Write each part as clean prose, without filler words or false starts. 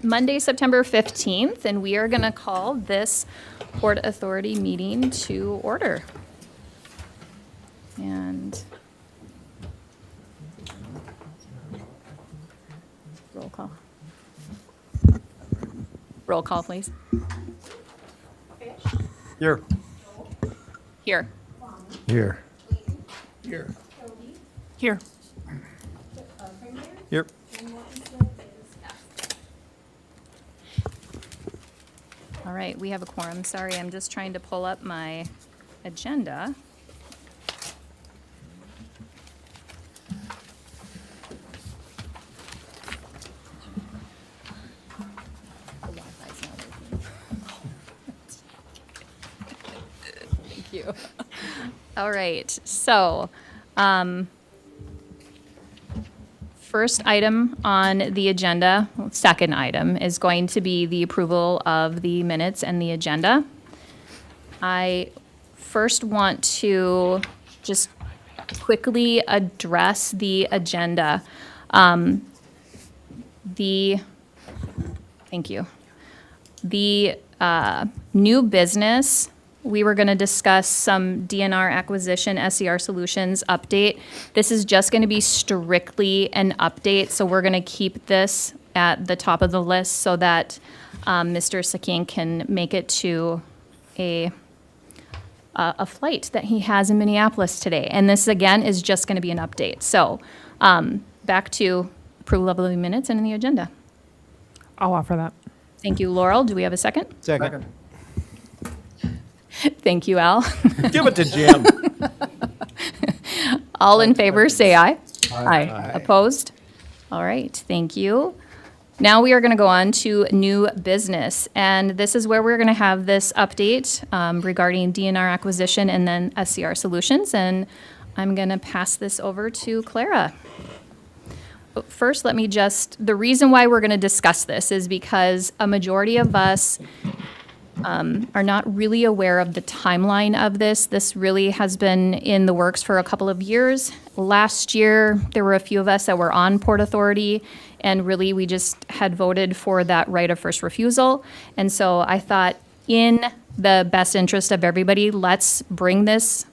Monday, September 15th, and we are going to call this Port Authority meeting to order. And roll call. Roll call, please. Here. Here. Here. Here. Here. Here. All right, we have a quorum. Sorry, I'm just trying to pull up my agenda. The Wi-Fi's not working. Thank you. All right, so first item on the agenda, second item, is going to be the approval of the minutes and the agenda. I first want to just quickly address the agenda. Thank you. The new business, we were going to discuss some DNR acquisition, SCR Solutions update. This is just going to be strictly an update, so we're going to keep this at the top of the list so that Mr. Sakin can make it to a flight that he has in Minneapolis today. And this, again, is just going to be an update. So back to approval of the minutes and the agenda. I'll offer that. Thank you, Laurel. Do we have a second? Second. Thank you, Al. Give it to Jim. All in favor, say aye. Aye. Opposed? All right, thank you. Now we are going to go on to new business, and this is where we're going to have this update regarding DNR acquisition and then SCR Solutions, and I'm going to pass this over to Clara. But first, the reason why we're going to discuss this is because a majority of us are not really aware of the timeline of this. This really has been in the works for a couple of years. Last year, there were a few of us that were on Port Authority, and really we just had voted for that right of first refusal. And so I thought, in the best interest of everybody, let's bring this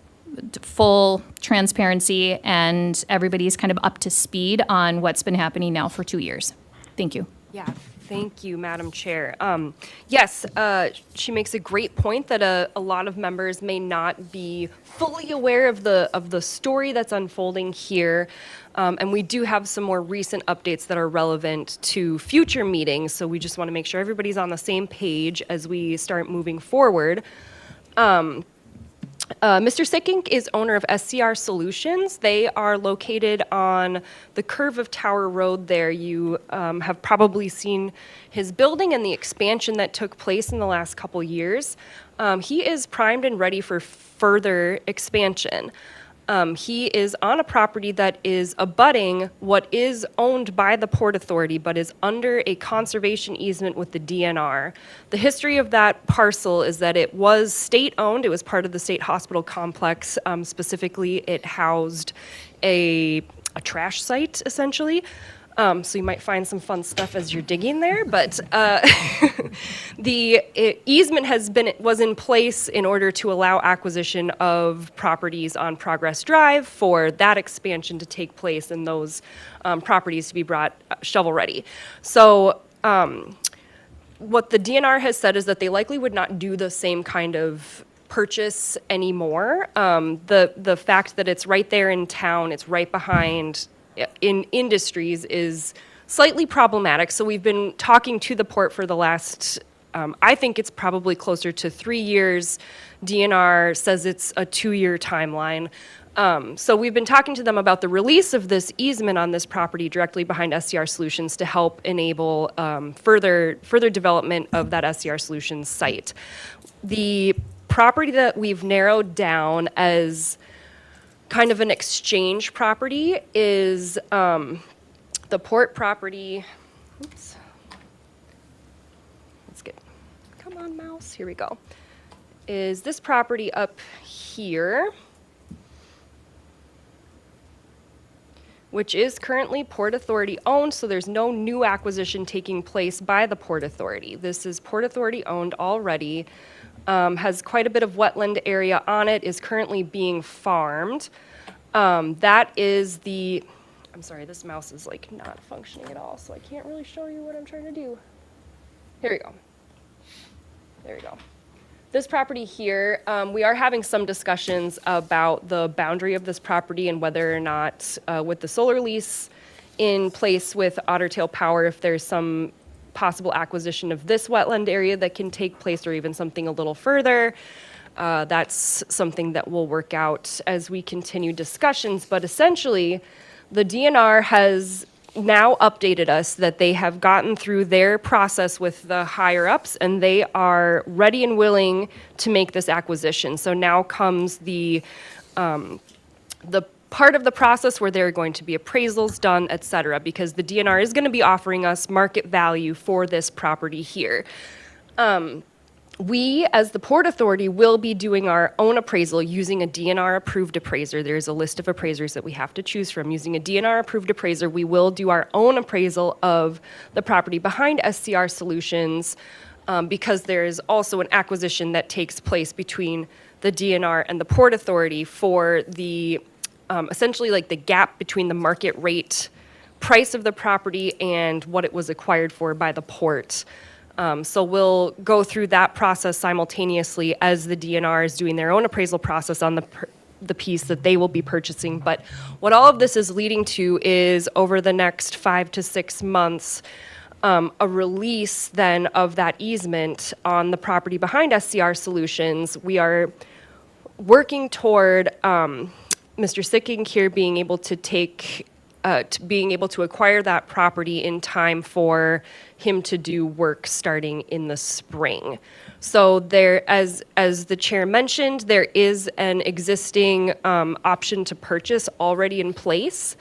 to full transparency and everybody's kind of up to speed on what's been happening now for 2 years. Thank you. Yeah, thank you, Madam Chair. Yes, she makes a great point that a lot of members may not be fully aware of the story that's unfolding here. And we do have some more recent updates that are relevant to future meetings, so we just want to make sure everybody's on the same page as we start moving forward. Mr. Sickink is owner of SCR Solutions. They are located on the curve of Tower Road there. You have probably seen his building and the expansion that took place in the last couple years. He is primed and ready for further expansion. He is on a property that is abutting what is owned by the Port Authority, but is under a conservation easement with the DNR. The history of that parcel is that it was state-owned. It was part of the state hospital complex. Specifically, it housed a trash site, essentially. So you might find some fun stuff as you're digging there, but the easement was in place in order to allow acquisition of properties on Progress Drive for that expansion to take place and those properties to be brought shovel-ready. So what the DNR has said is that they likely would not do the same kind of purchase anymore. The fact that it's right there in town, it's right behind in industries is slightly problematic. So we've been talking to the port for the last, I think it's probably closer to 3 years. DNR says it's a 2-year timeline. So we've been talking to them about the release of this easement on this property directly behind SCR Solutions to help enable further development of that SCR Solutions site. The property that we've narrowed down as kind of an exchange property is the port property. Oops. Let's get, come on, mouse. Here we go. Is this property up here? which is currently Port Authority owned, so there's no new acquisition taking place by the Port Authority. This is Port Authority owned already, has quite a bit of wetland area on it, is currently being farmed. That is the, I'm sorry, this mouse is like not functioning at all, so I can't really show you what I'm trying to do. Here we go. There we go. This property here, we are having some discussions about the boundary of this property and whether or not, with the solar lease in place with Otter Tail Power, if there's some possible acquisition of this wetland area that can take place, or even something a little further. That's something that we'll work out as we continue discussions. But essentially, the DNR has now updated us that they have gotten through their process with the higher ups and they are ready and willing to make this acquisition. So now comes the part of the process where there are going to be appraisals done, et cetera, because the DNR is going to be offering us market value for this property here. We, as the Port Authority, will be doing our own appraisal using a DNR-approved appraiser. There's a list of appraisers that we have to choose from. Using a DNR-approved appraiser, we will do our own appraisal of the property behind SCR Solutions, because there is also an acquisition that takes place between the DNR and the Port Authority for the, essentially like the gap between the market rate price of the property and what it was acquired for by the port. So we'll go through that process simultaneously as the DNR is doing their own appraisal process on the piece that they will be purchasing. But what all of this is leading to is, over the next 5 to 6 months, a release then of that easement on the property behind SCR Solutions. We are working toward Mr. Sicking here being able to being able to acquire that property in time for him to do work starting in the spring. So there, as the chair mentioned, there is an existing option to purchase already in place.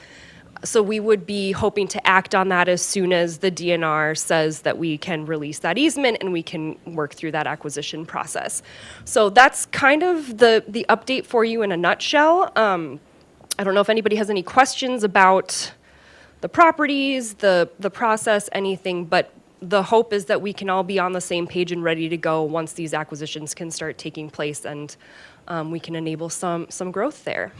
So we would be hoping to act on that as soon as the DNR says that we can release that easement and we can work through that acquisition process. So that's kind of the update for you in a nutshell. I don't know if anybody has any questions about the properties, the process, anything, but the hope is that we can all be on the same page and ready to go once these acquisitions can start taking place, and we can enable some growth there.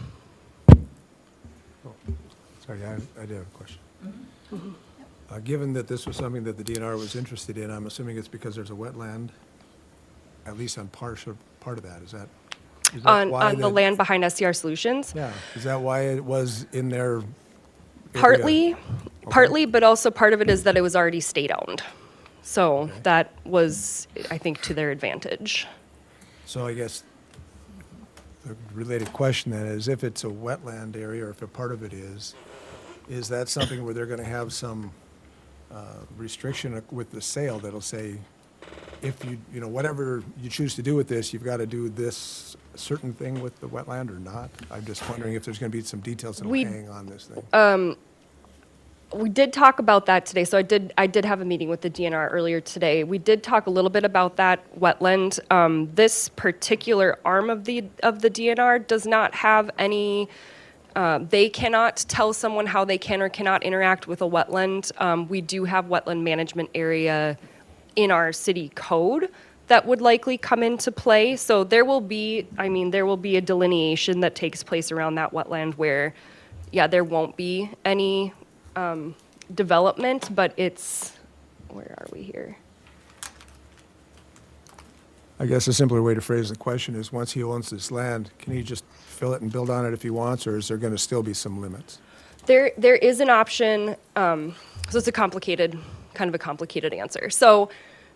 Sorry, I did have a question. Given that this was something that the DNR was interested in, I'm assuming it's because there's a wetland, at least on part of that. Is that why On the land behind SCR Solutions? Yeah, is that why it was in their area? Partly, but also part of it is that it was already state-owned. So Okay. that was, I think, to their advantage. So I guess the related question then is, if it's a wetland area, or if a part of it is that something where they're going to have some restriction with the sale that'll say, if you know, whatever you choose to do with this, you've got to do this certain thing with the wetland or not? I'm just wondering if there's going to be some details that will We- hang on this thing. We did talk about that today. So I did have a meeting with the DNR earlier today. We did talk a little bit about that wetland. This particular arm of the DNR does not have any. They cannot tell someone how they can or cannot interact with a wetland. We do have wetland management area in our city code that would likely come into play. So there will be a delineation that takes place around that wetland where, yeah, there won't be any development, but it's, where are we here? I guess a simpler way to phrase the question is, once he owns this land, can he just fill it and build on it if he wants, or is there going to still be some limits? There is an option, so it's a complicated answer. So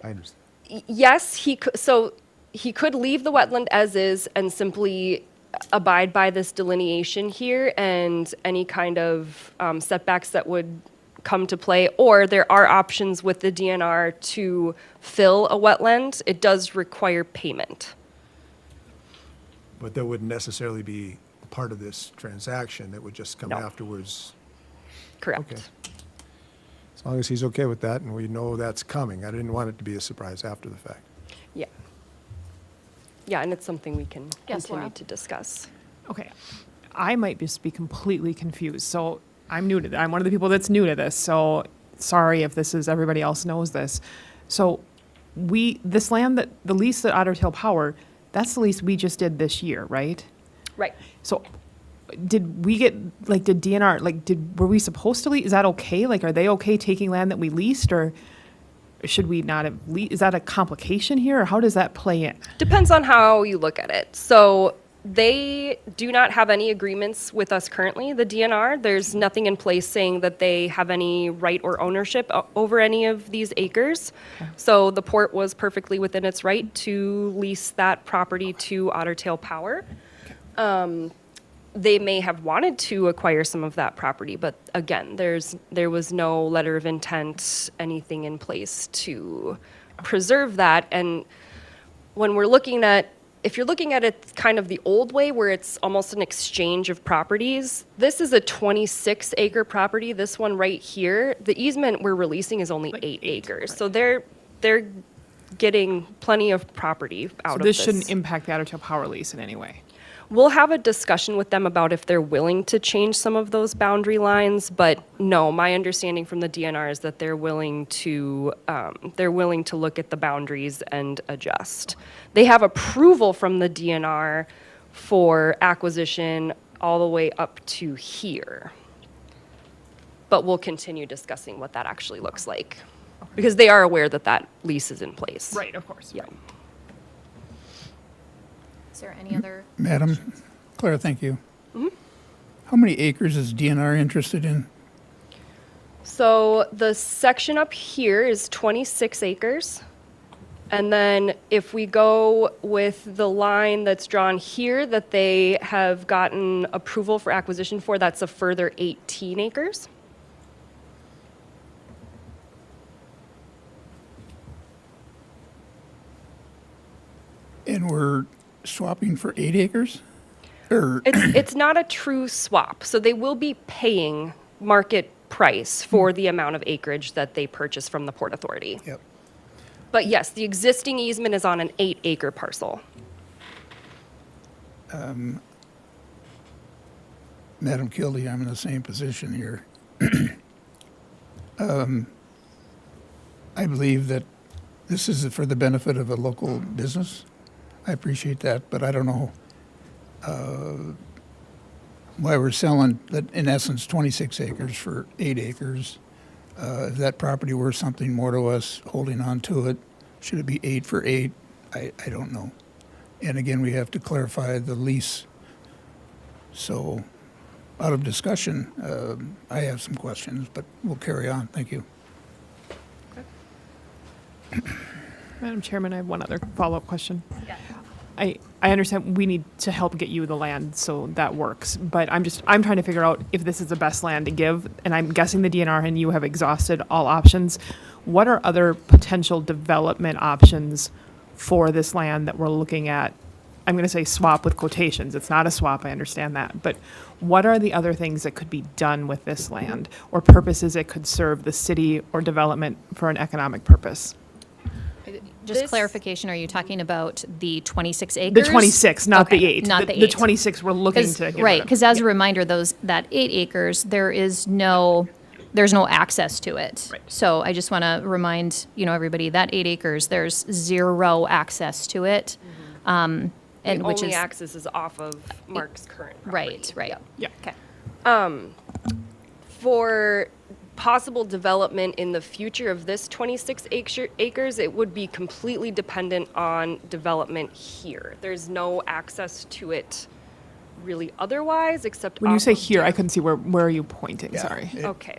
I understand. yes, he could leave the wetland as is and simply abide by this delineation here and any kind of setbacks that would come to play, or there are options with the DNR to fill a wetland. It does require payment. But that wouldn't necessarily be part of this transaction. It would just come No. afterwards. Correct. Okay. As long as he's okay with that and we know that's coming. I didn't want it to be a surprise after the fact. Yeah. Yeah, and it's something we can Yes, continue Laura. to discuss. Okay, I might just be completely confused. So I'm new to I'm one of the people that's new to this, so sorry if everybody else knows this. So this land that, the lease at Otter Tail Power, that's the lease we just did this year, right? Right. So did we get, like, did DNR, like, were we supposed to lease? Is that okay? Like, are they okay taking land that we leased, or should we not have is that a complication here, or how does that play in? Depends on how you look at it. So they do not have any agreements with us currently, the DNR. There's nothing in place saying that they have any right or ownership over any of these acres. Okay. So the port was perfectly within its right to lease that property to Otter Tail Power. They may have wanted to acquire some of that property, but again, there was no letter of intent, anything in place to preserve that. And when we're looking at, if you're looking at it kind of the old way, where it's almost an exchange of properties, this is a 26-acre property. This one right here, the easement we're releasing is only Like 8 8, acres. right. So they're getting plenty of property out So of this this. shouldn't impact the Otter Tail Power lease in any way. We'll have a discussion with them about if they're willing to change some of those boundary lines, but no, my understanding from the DNR is that they're willing to look at the boundaries and adjust. They have approval from the DNR for acquisition all the way up to here. But we'll continue discussing what that actually looks like, because they are aware that that lease is in place. Right, of course. Yeah. Is there any other? Madam Claire, thank you. How many acres is DNR interested in? So the section up here is 26 acres. And then if we go with the line that's drawn here that they have gotten approval for acquisition for, that's a further 18 acres. And we're swapping for 8 acres? Or, It's not a true swap, so they will be paying market price for the amount of acreage that they purchase from the Port Authority. yep. But yes, the existing easement is on an 8-acre parcel. Madam Kildee, I'm in the same position here. I believe that this is for the benefit of a local business. I appreciate that, but I don't know why we're selling, that in essence, 26 acres for 8 acres. If that property were something more to us, holding on to it, should it be 8 for 8? I don't know. And again, we have to clarify the lease. So, out of discussion, I have some questions, but we'll carry on. Thank you. Madam Chairman, I have one other follow-up question. I understand we need to help get you the land, so that works. But I'm trying to figure out if this is the best land to give, and I'm guessing the DNR and you have exhausted all options. What are other potential development options for this land that we're looking at? I'm going to say swap with quotations. It's not a swap, I understand that. But what are the other things that could be done with this land, or purposes it could serve the city or development for an economic purpose? Just This- clarification, are you talking about the 26 acres? The 26, not the Okay, 8. Not the 8. The 26 we're looking to get rid Right, of. because as a reminder, that 8 acres, there's no access to it. Right. So I just want to remind, everybody, that 8 acres, there's 0 access to it. And The which only is, access is off of Mark's current property. right. Yeah. Okay. For possible development in the future of this 26 acres, it would be completely dependent on development here. There's no access to it really otherwise, except When you off say of here, I Deer- couldn't see where are you pointing, Yeah. sorry. Okay.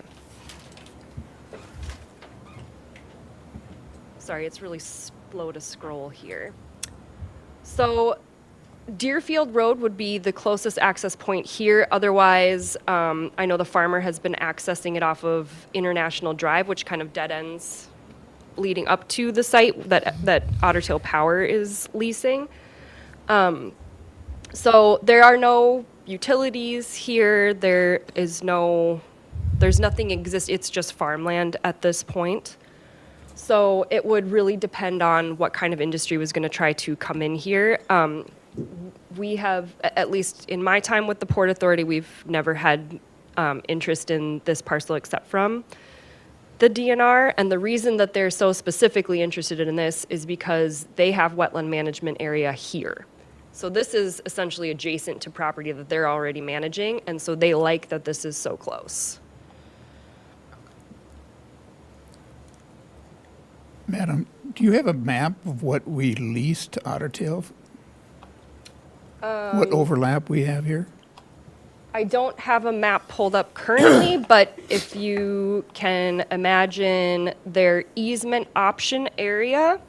Sorry, it's really slow to scroll here. So Deerfield Road would be the closest access point here. Otherwise, I know the farmer has been accessing it off of International Drive, which kind of dead ends leading up to the site that Otter Tail Power is leasing. So there are no utilities here. There's nothing it's just farmland at this point. So it would really depend on what kind of industry was going to try to come in here. We have, at least in my time with the Port Authority, we've never had interest in this parcel except from the DNR. And the reason that they're so specifically interested in this is because they have wetland management area here. So this is essentially adjacent to property that they're already managing, and so they like that this is so close. Madam, do you have a map of what we lease to Otter Tail? What overlap we have here? I don't have a map pulled up currently, but if you can imagine, their easement option area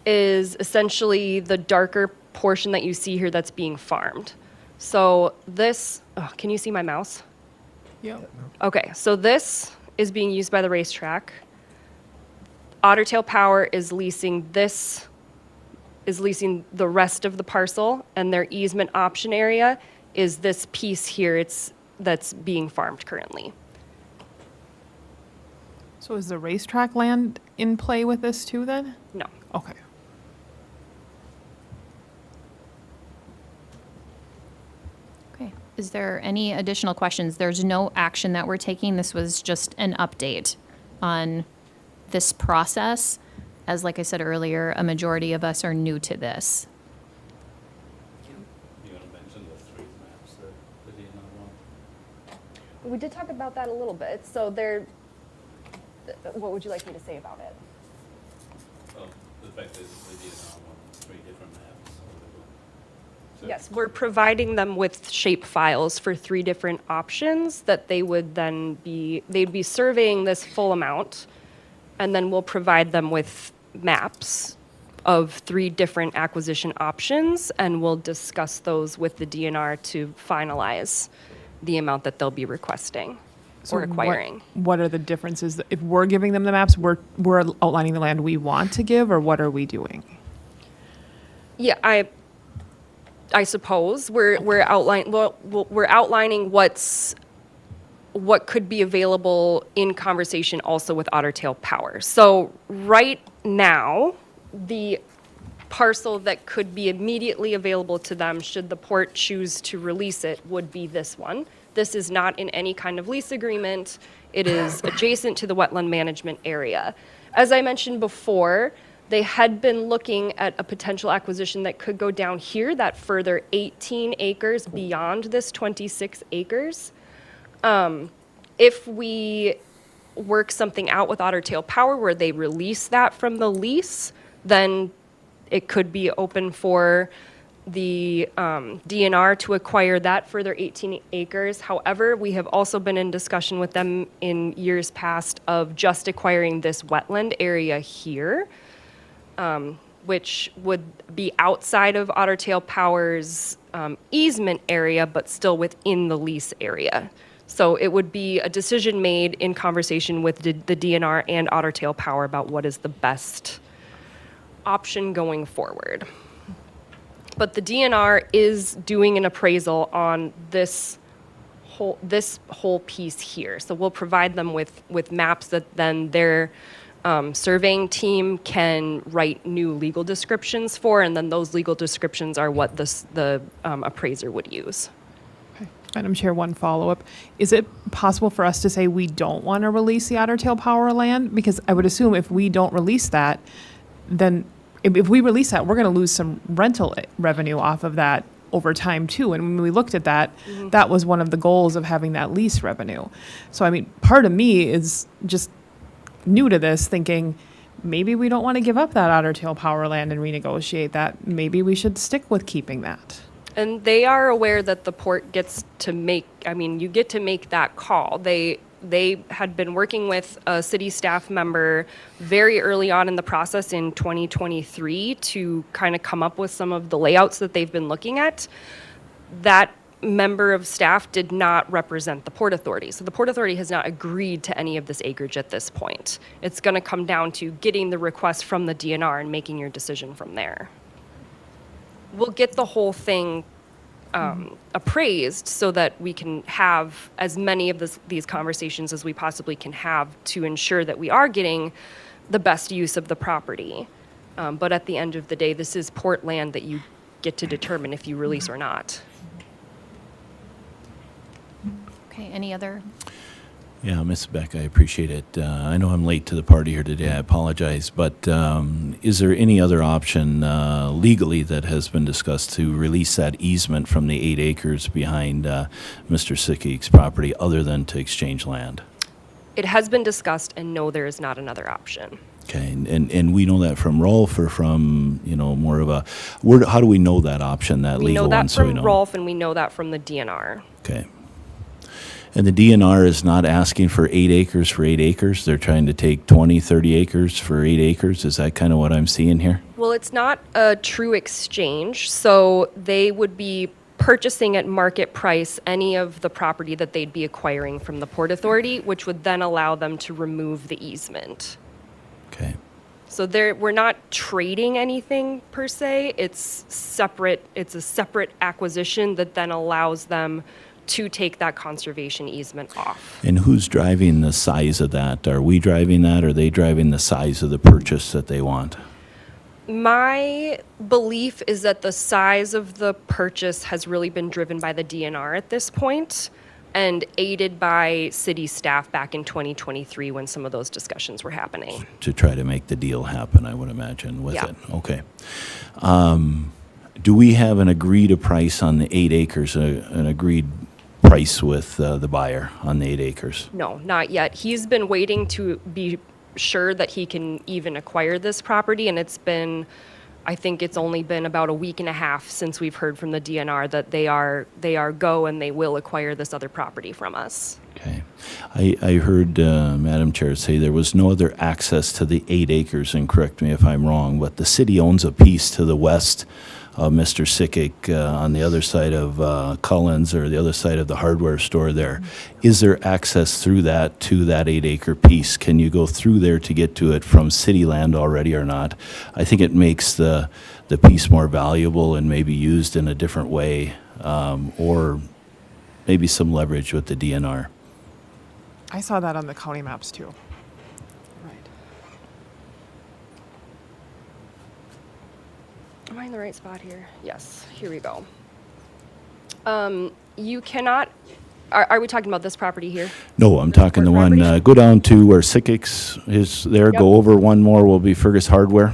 is essentially the darker portion that you see here that's being farmed. So this, oh, can you see my mouse? Yeah. Okay, so this is being used by the racetrack. Otter Tail Power is leasing this, is leasing the rest of the parcel, and their easement option area is this piece here. That's being farmed currently. So is the racetrack land in play with this too then? No. Okay. Okay. Is there any additional questions? There's no action that we're taking. This was just an update on this process. As like I said earlier, a majority of us are new to this. You want to mention the three maps that the DNR want? We did talk about that a little bit. So they're, what would you like me to say about it? Well, the fact is the DNR want three different maps. So Yes, we're providing them with shape files for 3 different options that they would then be, they'd be surveying this full amount, and then we'll provide them with maps of 3 different acquisition options, and we'll discuss those with the DNR to finalize the amount that they'll be requesting or acquiring. What are the differences? If we're giving them the maps, we're outlining the land we want to give, or what are we doing? Yeah, I suppose we're outlining what could be available in conversation also with Otter Tail Power. So right now, the parcel that could be immediately available to them should the port choose to release it would be this one. This is not in any kind of lease agreement. It is adjacent to the wetland management area. As I mentioned before, they had been looking at a potential acquisition that could go down here, that further 18 acres beyond this 26 acres. If we work something out with Otter Tail Power where they release that from the lease, then it could be open for the DNR to acquire that further 18 acres. However, we have also been in discussion with them in years past of just acquiring this wetland area here, which would be outside of Otter Tail Power's easement area, but still within the lease area. So it would be a decision made in conversation with the DNR and Otter Tail Power about what is the best option going forward. But the DNR is doing an appraisal on this whole piece here. So we'll provide them with maps that then their surveying team can write new legal descriptions for, and then those legal descriptions are what the appraiser would use. Okay. Madam Chair, one follow-up. Is it possible for us to say we don't want to release the Otter Tail Power land? Because I would assume if we don't release that, then if we release that, we're going to lose some rental revenue off of that over time too. And when we looked at that, that was one of the goals of having that lease revenue. So, I mean, part of me is just new to this, thinking maybe we don't want to give up that Otter Tail Power land and renegotiate that. Maybe we should stick with keeping that. And they are aware that the port gets to make, I mean, you get to make that call. They had been working with a city staff member very early on in the process in 2023 to kind of come up with some of the layouts that they've been looking at. That member of staff did not represent the Port Authority. So the Port Authority has not agreed to any of this acreage at this point. It's going to come down to getting the request from the DNR and making your decision from there. We'll get the whole thing appraised so that we can have as many of these conversations as we possibly can have to ensure that we are getting the best use of the property. But at the end of the day, this is port land that you get to determine if you release or not. Okay, any other? Yeah, Ms. Beck, I appreciate it. I know I'm late to the party here today. I apologize. But is there any other option legally that has been discussed to release that easement from the 8 acres behind Mr. Sickig's property other than to exchange land? It has been discussed, and no, there is not another option. Okay, and we know that from Rolf or from, more of a, how do we know that option, that We legal know one? that So we from know. Rolf, and we know that from the DNR. Okay. And the DNR is not asking for 8 acres for 8 acres? They're trying to take 20, 30 acres for 8 acres? Is that kind of what I'm seeing here? Well, it's not a true exchange, so they would be purchasing at market price any of the property that they'd be acquiring from the Port Authority, which would then allow them to remove the easement. Okay. So we're not trading anything per se. It's separate. It's a separate acquisition that then allows them to take that conservation easement off. And who's driving the size of that? Are we driving that, or are they driving the size of the purchase that they want? My belief is that the size of the purchase has really been driven by the DNR at this point and aided by city staff back in 2023 when some of those discussions were happening. To try to make the deal happen, I would imagine, with Yeah. it. Okay. Do we have an agreed price on the 8 acres, an agreed price with the buyer on the 8 acres? No, not yet. He's been waiting to be sure that he can even acquire this property, and I think it's only been about a week and a half since we've heard from the DNR that they are go and they will acquire this other property from us. Okay. I heard Madam Chair say there was no other access to the 8 acres, and correct me if I'm wrong, but the city owns a piece to the west of Mr. Sickig on the other side of Cullen's, or the other side of the hardware store there. Is there access through that to that 8 acre piece? Can you go through there to get to it from city land already or not? I think it makes the piece more valuable and maybe used in a different way, or maybe some leverage with the DNR. I saw that on the county maps too. Right. Am I in the right spot here? Yes, here we go. You cannot, are we talking about this property here? No, I'm talking the Port one, property? go down to where Sickig's is there, Yep. go over one more will be Fergus Hardware,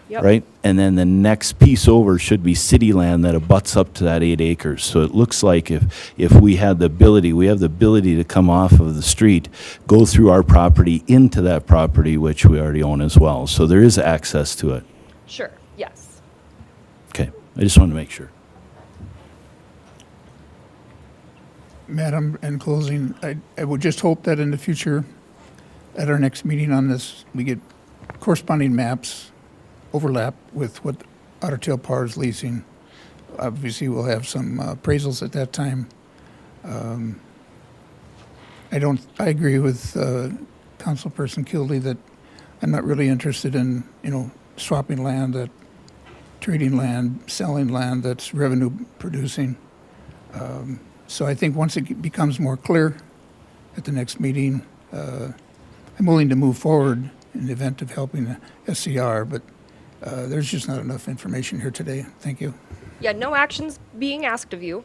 Yep. right? And then the next piece over should be city land that abuts up to that 8 acres. So it looks like if we had the ability, we have the ability to come off of the street, go through our property into that property, which we already own as well. So there is access to it. Sure, yes. Okay, I just wanted to make sure. Madam, in closing, I would just hope that in the future, at our next meeting on this, we get corresponding maps overlap with what Otter Tail Power is leasing. Obviously, we'll have some appraisals at that time. I agree with Councilperson Kildee that I'm not really interested in, swapping land, trading land, selling land that's revenue producing. So I think once it becomes more clear at the next meeting, I'm willing to move forward in the event of helping the SCR, but there's just not enough information here today. Thank you. Yeah, no actions being asked of you.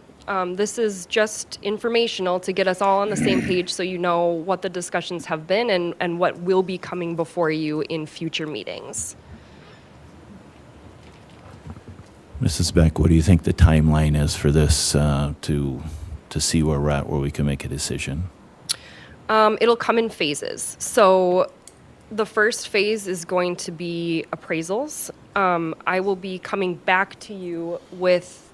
This is just informational to get us all on the same page so you know what the discussions have been and what will be coming before you in future meetings. Mrs. Beck, what do you think the timeline is for this to see where we're at, where we can make a decision? It'll come in phases. So the first phase is going to be appraisals. I will be coming back to you with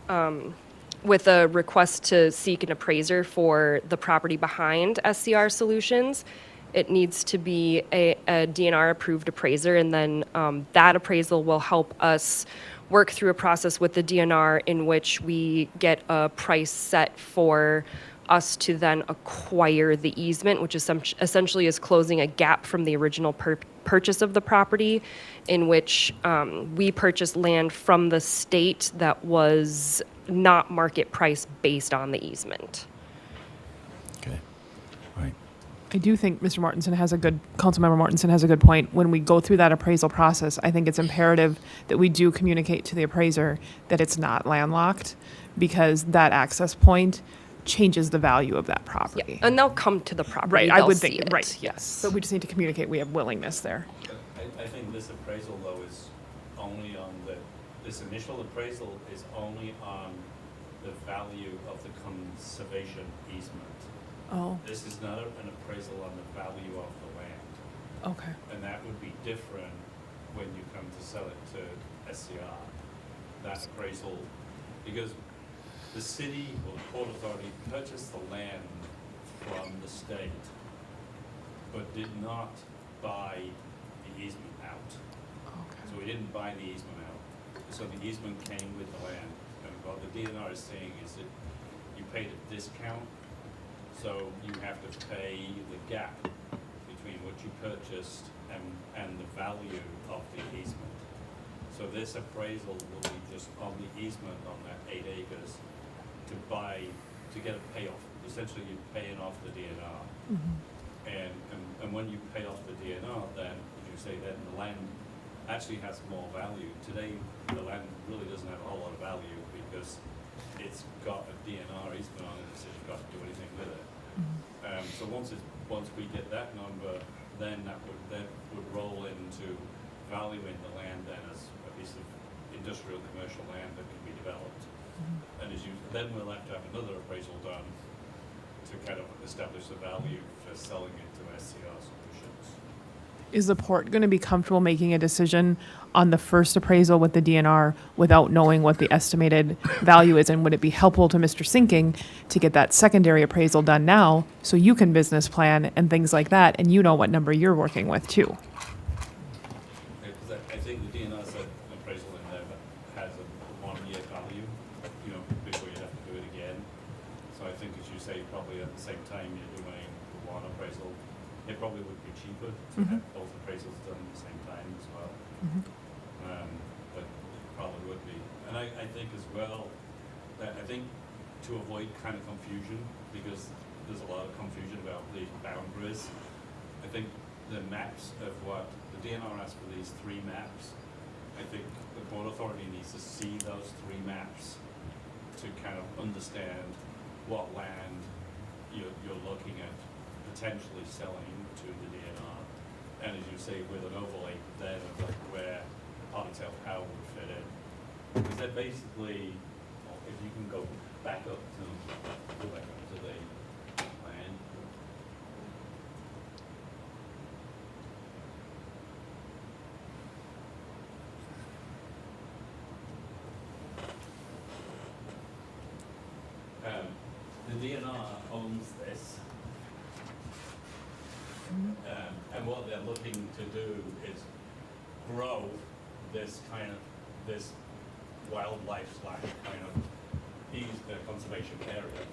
a request to seek an appraiser for the property behind SCR Solutions. It needs to be a DNR-approved appraiser, and then that appraisal will help us work through a process with the DNR in which we get a price set for us to then acquire the easement, which is essentially is closing a gap from the original purchase of the property, in which we purchased land from the state that was not market price based on the easement. Okay, all right. I do think Councilmember Mortensen has a good point. When we go through that appraisal process, I think it's imperative that we do communicate to the appraiser that it's not landlocked, because that access point changes the value of that Yeah, property. and they'll come to the property. Right, I they'll would see think, it, right, yes. But we just need to communicate we have willingness there. I think this appraisal though is only on this initial appraisal is only on the value of the conservation easement. Oh, This is not an appraisal on the value of the land. okay. And that would be different when you come to sell it to SCR. That appraisal, because the city or the Port Authority purchased the land from the state, but did not buy the easement out. So we didn't buy the easement out. So the easement came with the land. And what the DNR is saying is that you paid a discount, so you have to pay the gap between what you purchased and the value of the easement. So this appraisal will be just on the easement on that 8 acres to get a payoff. Essentially, you're paying off the DNR. And when you pay off the DNR, then, as you say, then the land actually has more value. Today, the land really doesn't have a whole lot of value because it's got a DNR easement on it, so you've got to do anything with it. So once we get that number, then that would roll into valuing the land then as a piece of industrial commercial land that can be developed. And then we'll have to have another appraisal done to kind of establish the value for selling it to SCR Solutions. Is the port going to be comfortable making a decision on the first appraisal with the DNR without knowing what the estimated value is? And would it be helpful to Mr. Sinking to get that secondary appraisal done now so you can business plan and things like that and you know what number you're working with too? Because I think the DNR said an appraisal in there that has a 1-year value, before you have to do it again. So I think, as you say, probably at the same time you're doing one appraisal, it probably would be cheaper to have both appraisals done at the same time as well. But it probably would be. And I think as well, that I think to avoid kind of confusion, because there's a lot of confusion about the boundaries, I think the maps of what the DNR asked for, these 3 maps, I think the Port Authority needs to see those 3 maps to kind of understand what land you're looking at potentially selling to the DNR. And as you say, with an overlay then of like where Ottail Power would fit in. Because they're basically, if you can go back up to the plan. The DNR owns this. And what they're looking to do is grow this wildlife / kind of conservation area.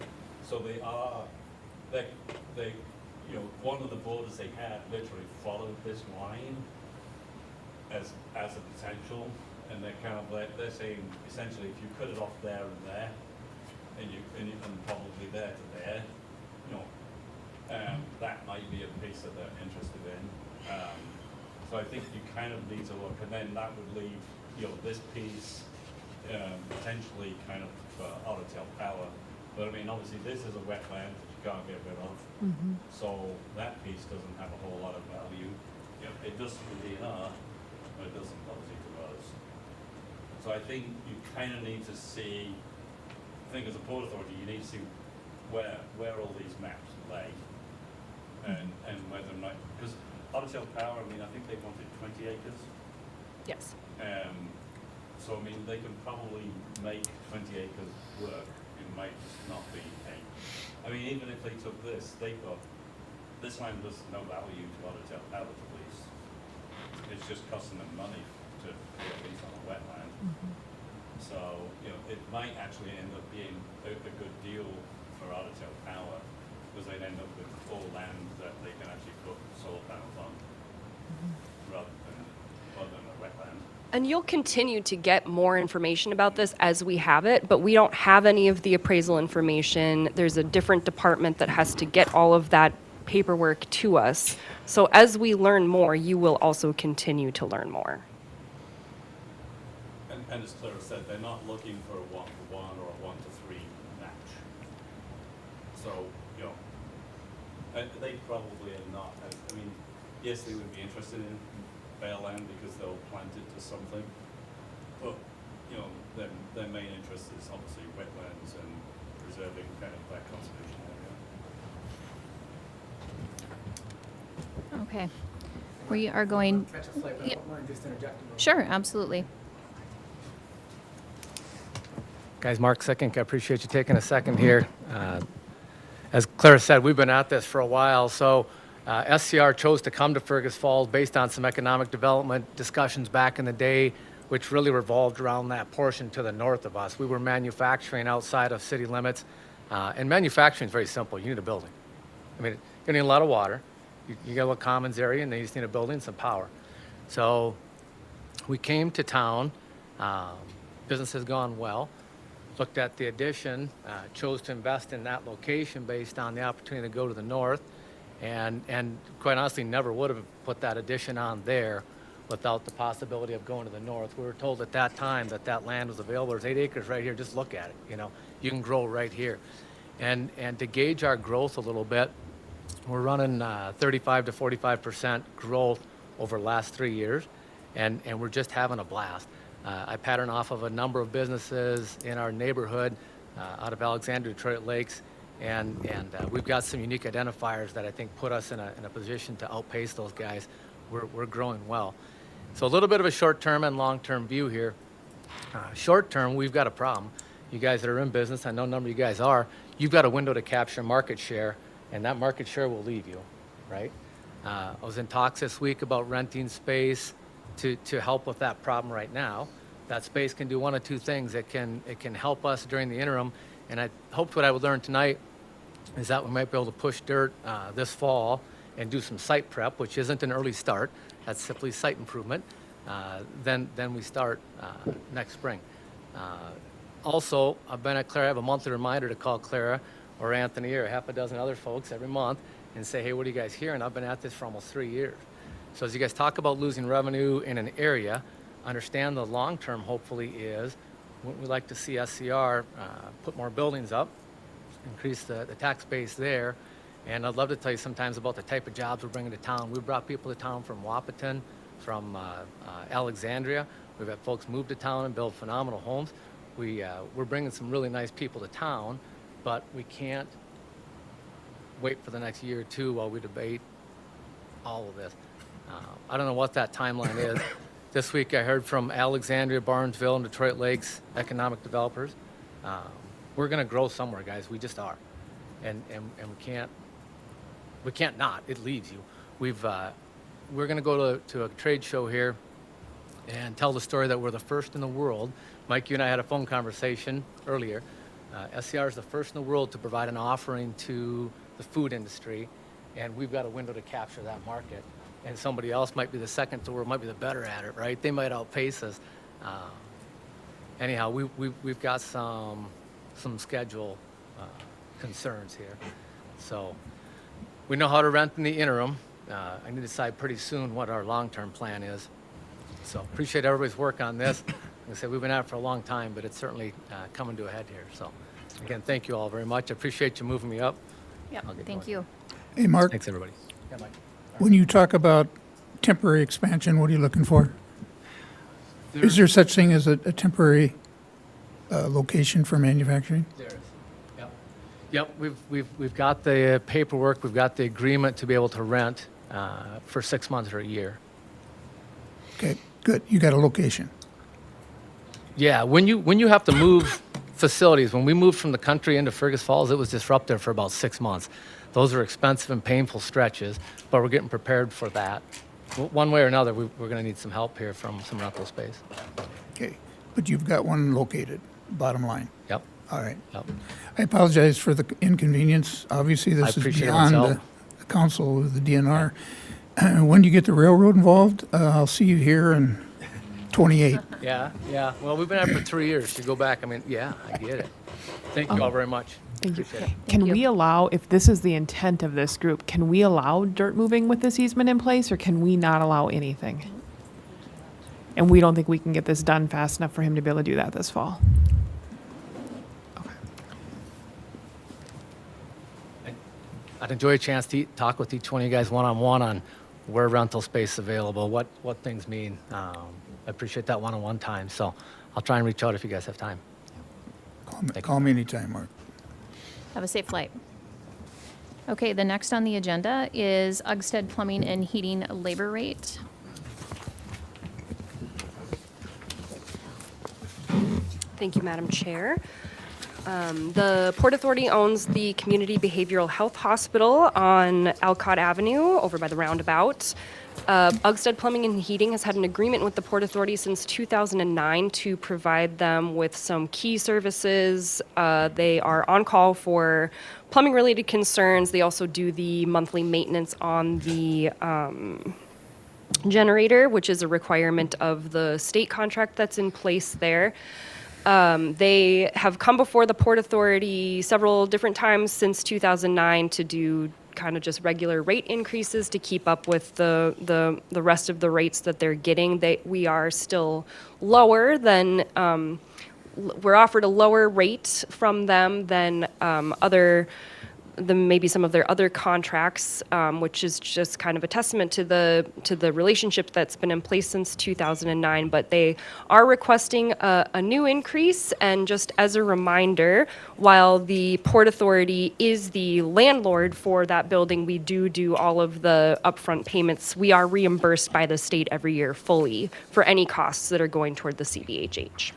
So they one of the borders they had literally followed this line as a potential, and they're saying essentially if you cut it off there and there, and probably there to there, that might be a piece that they're interested in. So I think you kind of need to look, and then that would leave, this piece potentially kind of for Ottail Power. But I mean, obviously this is a wetland that you can't get rid of. So that piece doesn't have a whole lot of value. It does to the DNR, but it doesn't obviously to us. So I think you kind of need to see, I think as a Port Authority, you need to see where all these maps lay. And whether or not, because Ottail Power, I mean, I think they wanted 20 acres. Yes. So, I mean, they can probably make 20 acres work. It might just not be 8. I mean, even if they took this, they thought, this land was no value to Ottail Power to lease. It's just costing them money to put a lease on a wetland. So, it might actually end up being a good deal for Ottail Power, because they'd end up with full land that they can actually put solar panels on, rather than a wetland. And you'll continue to get more information about this as we have it, but we don't have any of the appraisal information. There's a different department that has to get all of that paperwork to us. So as we learn more, you will also continue to learn more. And as Clara said, they're not looking for a 1-for-1 or a 1-to-3 match. So, you know, they probably are not, I mean, yes, they would be interested in bare land because they'll plant it to something, but, you know, their main interest is obviously wetlands and preserving kind of that conservation area. Okay. We are going, Catch a flavor. Yeah. I don't mind just interjecting. sure, absolutely. Guys, Mark Sickink, I appreciate you taking a second here. As Clara said, we've been at this for a while, so SCR chose to come to Fergus Falls based on some economic development discussions back in the day, which really revolved around that portion to the north of us. We were manufacturing outside of city limits, and manufacturing is very simple. You need a building. I mean, you need a lot of water. You got a little commons area, and then you just need a building and some power. So we came to town. Business has gone well. Looked at the addition, chose to invest in that location based on the opportunity to go to the north, and quite honestly never would have put that addition on there without the possibility of going to the north. We were told at that time that that land was available. There's 8 acres right here. Just look at it. You know, you can grow right here. And to gauge our growth a little bit, we're running 35 to 45% growth over the last 3 years, and we're just having a blast. I pattern off of a number of businesses in our neighborhood out of Alexandria, Detroit Lakes, and we've got some unique identifiers that I think put us in a position to outpace those guys. We're growing well. So a little bit of a short-term and long-term view here. Short-term, we've got a problem. You guys that are in business, I know a number of you guys are, you've got a window to capture market share, and that market share will leave you, right? I was in talks this week about renting space to help with that problem right now. That space can do one of two things. It can help us during the interim, and I hoped what I would learn tonight is that we might be able to push dirt this fall and do some site prep, which isn't an early start. That's simply site improvement. Then we start next spring. Also, I've been at Clara. I have a monthly reminder to call Clara or Anthony or half a dozen other folks every month and say, hey, what are you guys hearing? I've been at this for almost 3 years. So as you guys talk about losing revenue in an area, understand the long term hopefully is we'd like to see SCR put more buildings up, increase the tax base there. And I'd love to tell you sometimes about the type of jobs we're bringing to town. We've brought people to town from Wapaton, from Alexandria. We've had folks move to town and build phenomenal homes. We're bringing some really nice people to town, but we can't wait for the next year or two while we debate all of this. I don't know what that timeline is. This week I heard from Alexandria, Barnesville, and Detroit Lakes economic developers. We're going to grow somewhere, guys. We just are, and we can't not. It leaves you. We're going to go to a trade show here and tell the story that we're the first in the world. Mike, you and I had a phone conversation earlier. SCR is the first in the world to provide an offering to the food industry, and we've got a window to capture that market. And somebody else might be the second to the world, might be the better at it, right? They might outpace us. Anyhow, we've got some schedule concerns here. So we know how to rent in the interim. I need to decide pretty soon what our long-term plan is. So appreciate everybody's work on this. Like I said, we've been at it for a long time, but it's certainly coming to a head here. So again, thank you all very much. I appreciate you moving me up. Yep, I'll get thank going. you. Hey, Mark, Thanks, everybody. Yeah, Mike. when you talk about temporary expansion, what are you looking for? Is there such thing as a temporary location for manufacturing? There is. Yep. We've got the paperwork. We've got the agreement to be able to rent for 6 months or a year. Okay, good. You got a location. Yeah. When you have to move facilities, when we moved from the country into Fergus Falls, it was disruptive for about 6 months. Those are expensive and painful stretches, but we're getting prepared for that. One way or another, we're going to need some help here from some rental space. Okay, but you've got one located, bottom line. Yep. All right. Yep. I apologize for the inconvenience. Obviously, I this is appreciate beyond everyone's the council with the DNR. When you get the railroad involved, I'll see you here in 28. Yeah. Well, we've been at it for 3 years. You go back. I mean, yeah, I get it. Thank you all very much. Thank you. Appreciate it. Can you. we allow, if this is the intent of this group, can we allow dirt moving with this easement in place, or can we not allow anything? And we don't think we can get this done fast enough for him to be able to do that this fall. Okay. I'd enjoy a chance to talk with each one of you guys one-on-one on where rental space is available, what things mean. I appreciate that one-on-one time, so I'll try and reach out if you guys have time. Call me anytime, Mark. Have a safe flight. Okay, the next on the agenda is Ugsted Plumbing and Heating labor rate. Thank you, Madam Chair. The Port Authority owns the Community Behavioral Health Hospital on Alcott Avenue over by the roundabout. Ugsted Plumbing and Heating has had an agreement with the Port Authority since 2009 to provide them with some key services. They are on call for plumbing-related concerns. They also do the monthly maintenance on the generator, which is a requirement of the state contract that's in place there. They have come before the Port Authority several different times since 2009 to do kind of just regular rate increases to keep up with the rest of the rates that they're getting. We are still lower than, we're offered a lower rate from them than maybe some of their other contracts, which is just kind of a testament to the relationship that's been in place since 2009. But they are requesting a new increase. And just as a reminder, while the Port Authority is the landlord for that building, we do all of the upfront payments. We are reimbursed by the state every year fully for any costs that are going toward the CBHH.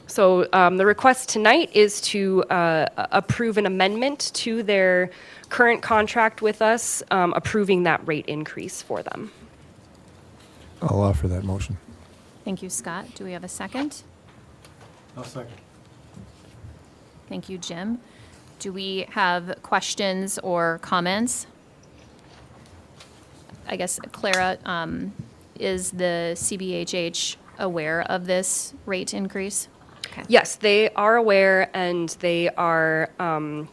So the request tonight is to approve an amendment to their current contract with us, approving that rate increase for them. I'll offer that motion. Thank you, Scott. Do we have a second? I'll second. Thank you, Jim. Do we have questions or comments? I guess, Clara, is the CBHH aware of this rate increase? Okay. Yes, they are aware, and they are I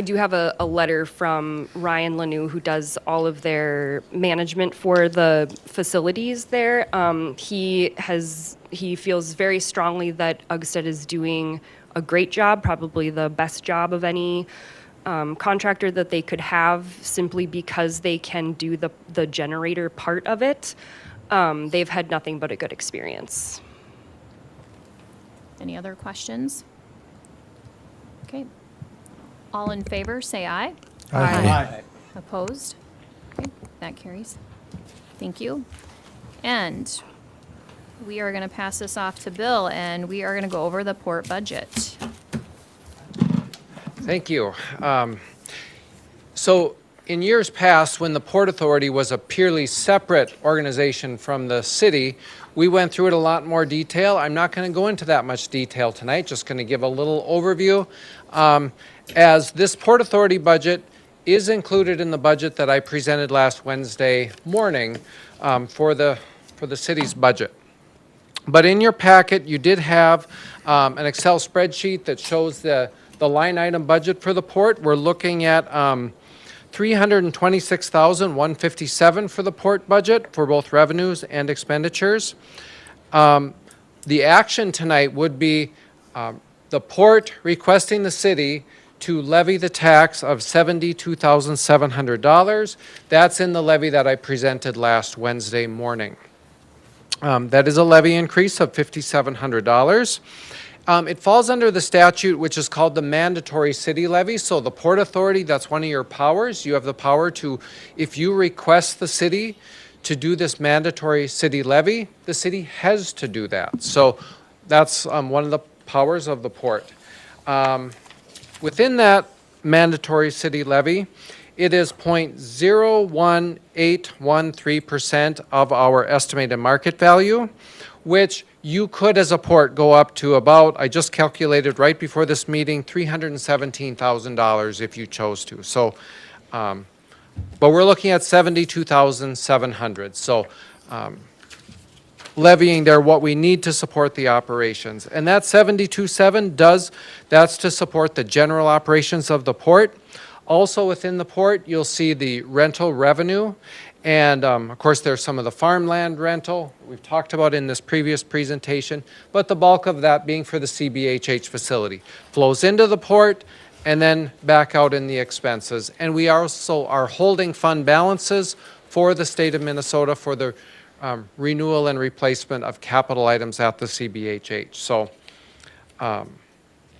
do have a letter from Ryan Lanou, who does all of their management for the facilities there. He feels very strongly that Ugsted is doing a great job, probably the best job of any contractor that they could have, simply because they can do the generator part of it. They've had nothing but a good experience. Any other questions? Okay. All in favor, say aye. Aye. Opposed? Okay, that carries. Thank you. And we are going to pass this off to Bill, and we are going to go over the port budget. Thank you. So in years past, when the Port Authority was a purely separate organization from the city, we went through it a lot more detail. I'm not going to go into that much detail tonight, just going to give a little overview. As this Port Authority budget is included in the budget that I presented last Wednesday morning for the city's budget. But in your packet, you did have an Excel spreadsheet that shows the line item budget for the port. We're looking at $326,157 for the port budget for both revenues and expenditures. The action tonight would be the port requesting the city to levy the tax of $72,700. That's in the levy that I presented last Wednesday morning. That is a levy increase of $5,700. It falls under the statute which is called the mandatory city levy. So the Port Authority, that's one of your powers. You have the power to, if you request the city to do this mandatory city levy, the city has to do that. So that's one of the powers of the port. Within that mandatory city levy, it is 0.01813% of our estimated market value, which you could, as a port, go up to about, I just calculated right before this meeting, $317,000 if you chose to. So, but we're looking at $72,700. So, levying there what we need to support the operations. And that 72.7 that's to support the general operations of the port. Also within the port, you'll see the rental revenue. And of course, there's some of the farmland rental we've talked about in this previous presentation, but the bulk of that being for the CBHH facility. Flows into the port and then back out in the expenses. And we also are holding fund balances for the state of Minnesota for the renewal and replacement of capital items at the CBHH. So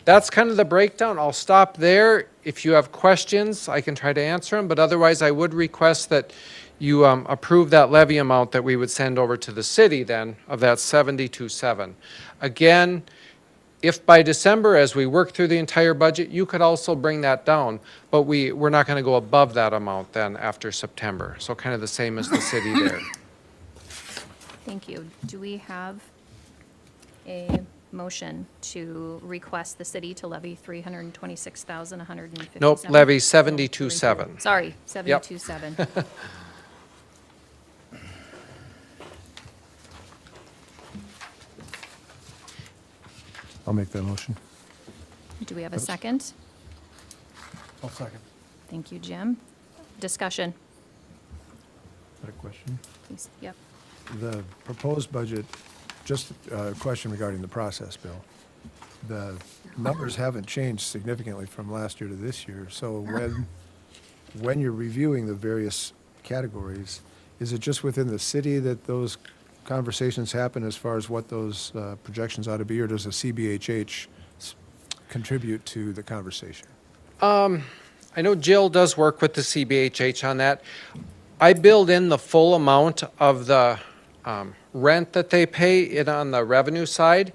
that's kind of the breakdown. I'll stop there. If you have questions, I can try to answer them, but otherwise I would request that you approve that levy amount that we would send over to the city then of that 72.7. Again, if by December, as we work through the entire budget, you could also bring that down, but we're not going to go above that amount then after September. So kind of the same as the city there. Thank you. Do we have a motion to request the city to levy $326,157? Nope, levy 72.7. Sorry, 72.7. I'll make that motion. Do we have a second? I'll second. Thank you, Jim. Discussion, Got a question? please. Yep. The proposed budget, just a question regarding the process, Bill. The numbers haven't changed significantly from last year to this year, so when you're reviewing the various categories, is it just within the city that those conversations happen as far as what those projections ought to be, or does the CBHH contribute to the conversation? I know Jill does work with the CBHH on that. I build in the full amount of the rent that they pay it on the revenue side,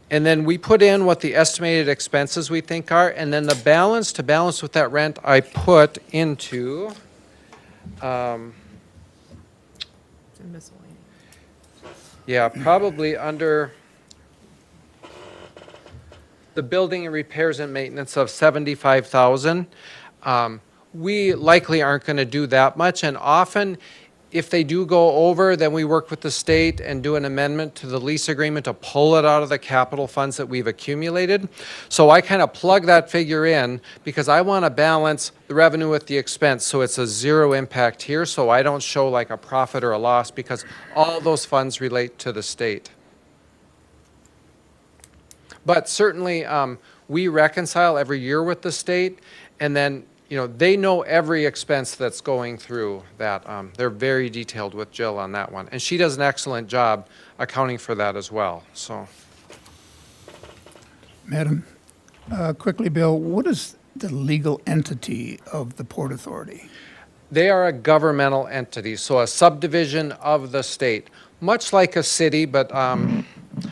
and then we put in what the estimated expenses we think are, and then the balance, to balance with that rent, I put into Miscellaneous. yeah, probably under the building and repairs and maintenance of 75,000. We likely aren't going to do that much, and often if they do go over, then we work with the state and do an amendment to the lease agreement to pull it out of the capital funds that we've accumulated. So I kind of plug that figure in because I want to balance the revenue with the expense so it's a zero impact here, so I don't show like a profit or a loss because all those funds relate to the state. But certainly we reconcile every year with the state, and then they know every expense that's going through that. They're very detailed with Jill on that one. And she does an excellent job accounting for that as well, so. Madam, quickly, Bill, what is the legal entity of the Port Authority? They are a governmental entity, so a subdivision of the state, much like a city, but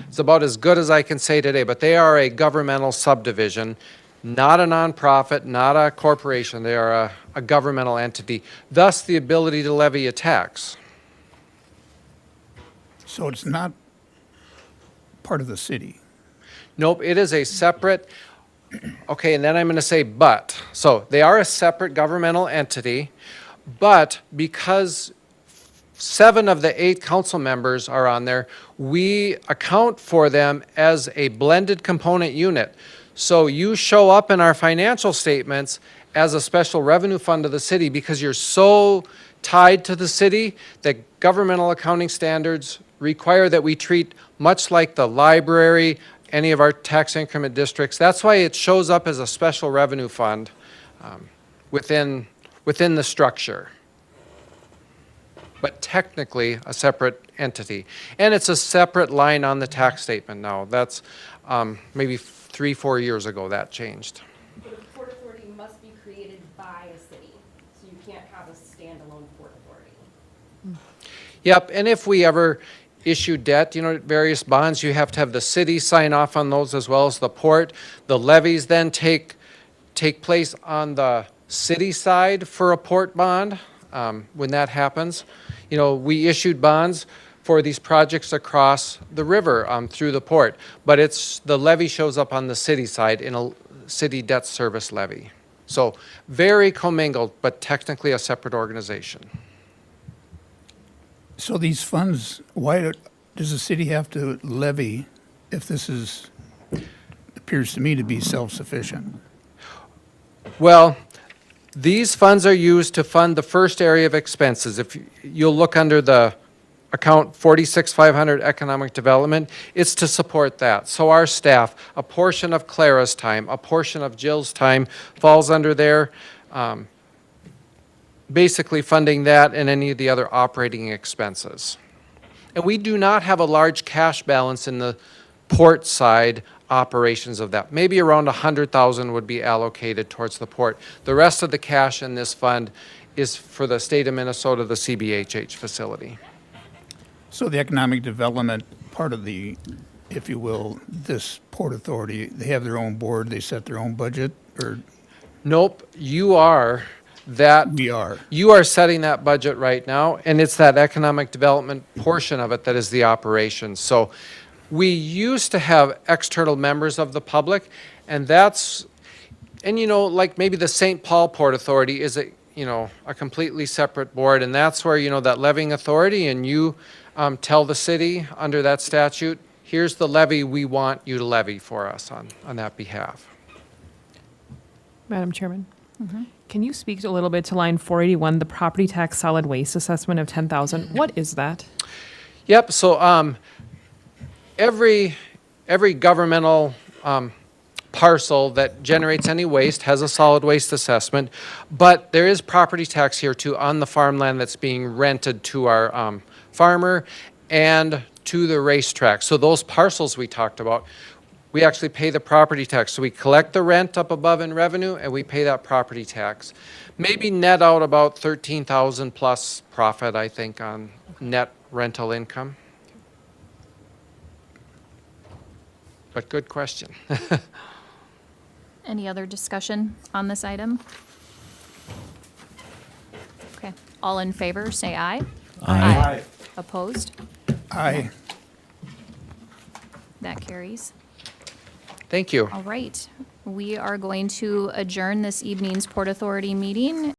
it's about as good as I can say today, but they are a governmental subdivision. Not a nonprofit, not a corporation. They are a governmental entity, thus the ability to levy a tax. So it's not part of the city? Nope, it is a separate, okay, and then I'm going to say but. So they are a separate governmental entity, but because 7 of the 8 council members are on there, we account for them as a blended component unit. So you show up in our financial statements as a special revenue fund of the city because you're so tied to the city that governmental accounting standards require that we treat much like the library, any of our tax increment districts. That's why it shows up as a special revenue fund within the structure. But technically a separate entity. And it's a separate line on the tax statement now. That's maybe 3-4 years ago that changed. But a port authority must be created by a city, so you can't have a standalone port authority. Yep, and if we ever issue debt, various bonds, you have to have the city sign off on those as well as the port. The levies then take place on the city side for a port bond when that happens. We issued bonds for these projects across the river through the port, but the levy shows up on the city side in a city debt service levy. So very commingled, but technically a separate organization. So these funds, why does the city have to levy if this appears to me to be self-sufficient? Well, these funds are used to fund the first area of expenses. If you'll look under the account 46,500 economic development, it's to support that. So our staff, a portion of Clara's time, a portion of Jill's time falls under there, basically funding that and any of the other operating expenses. And we do not have a large cash balance in the port side operations of that. Maybe around 100,000 would be allocated towards the port. The rest of the cash in this fund is for the state of Minnesota, the CBHH facility. So the economic development part of the, if you will, this Port Authority, they have their own board, they set their own budget, or Nope, you are that. we are? You are setting that budget right now, and it's that economic development portion of it that is the operation. So we used to have external members of the public, and that's, and you know, like maybe the St. Paul Port Authority is a, you know, a completely separate board, and that's where, you know, that levying authority, and you tell the city under that statute, here's the levy we want you to levy for us on that behalf. Madam Chairman, can you speak a little bit to line 481, the property tax solid waste assessment of 10,000? What is that? Yep, so every governmental parcel that generates any waste has a solid waste assessment, but there is property tax here too on the farmland that's being rented to our farmer and to the racetrack. So those parcels we talked about, we actually pay the property tax. So we collect the rent up above in revenue and we pay that property tax. Maybe net out about 13,000 plus profit, I think, on net rental income. But good question. Any other discussion on this item? Okay, all in favor, say aye. Aye. Opposed? Aye. That carries. Thank you. All right, we are going to adjourn this evening's Port Authority meeting